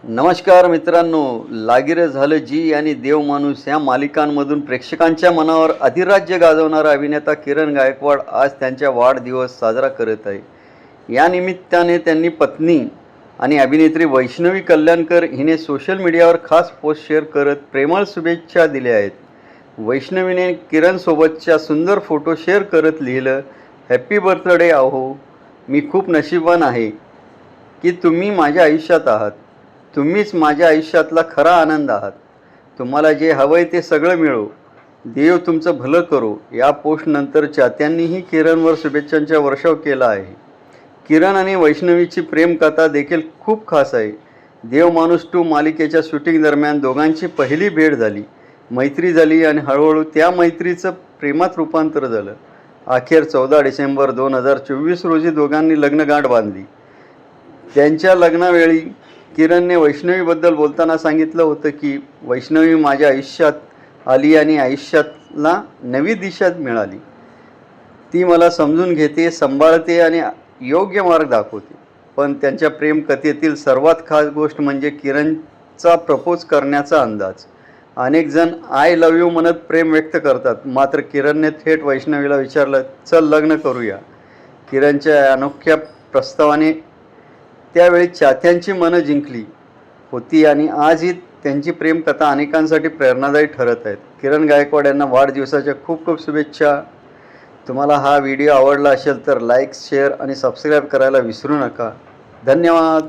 नमस्कार मित्रांनो, लागिरे झालं जी आणि देव माणूस या मालिकांमधून प्रेक्षकांच्या मनावर अधिराज्य गाजवणारा अभिनेता किरण गायकवाड आज त्यांच्या वाढदिवस साजरा करत आहे. या निमित्ताने त्यांनी पत्नी आणि अभिनेत्री वैष्णवी कल्याणकर हिने सोशल मीडियावर खास पोस्ट शेअर करत प्रेमळ शुभेच्छा दिल्या आहेत. वैष्णवीने किरणसोबतच्या सुंदर फोटो शेअर करत लिहिलं, हॅपी बर्थडे अहो, मी खूप नशीबवान आहे की तुम्ही माझ्या आयुष्यात आहात. तुम्हीच माझ्या आयुष्यातला खरा आनंद आहात. तुम्हाला जे हवंय ते सगळं मिळो. देव तुमचं भलं करो. या पोस्टनंतर चाहत्यांनीही किरणवर शुभेच्छांचा वर्षाव केला आहे. किरण आणि वैष्णवीची प्रेमकथा देखील खूप खास आहे. देव माणूस 2 मालिकेच्या शूटिंग दरम्यान दोघांची पहिली भेट झाली, मैत्री झाली आणि हळूहळू त्या मैत्रीचं प्रेमात रूपांतर झालं. अखेर 14 डिसेंबर 2024 रोजी दोघांनी लग्नगाठ बांधली. त्यांच्या लग्नावेळी किरणने वैष्णवीबद्दल बोलताना सांगितलं होतं की वैष्णवी माझ्या आयुष्यात आली आणि आयुष्यातला नवी दिशा मिळाली. ती मला समजून घेते, सांभाळते आणि योग्य मार्ग दाखवते. पण त्यांच्या प्रेमकथेतील सर्वात खास गोष्ट म्हणजे किरणचा प्रपोज करण्याचा अंदाज. अनेक जण आय लव्ह यू म्हणत प्रेम व्यक्त करतात, मात्र किरणने थेट वैष्णवीला विचारलं, चल लग्न करूया. किरणच्या अनोख्या प्रस्तावाने त्यावेळी चाहत्यांची मनं जिंकली होती आणि आजही त्यांची प्रेमकथा अनेकांसाठी प्रेरणादायी ठरत आहेत. किरण गायकवाड यांना वाढदिवसाच्या खूप खूप शुभेच्छा. तुम्हाला हा व्हिडिओ आवडला असेल तर लाईक, शेअर आणि सबस्क्राईब करायला विसरू नका. धन्यवाद.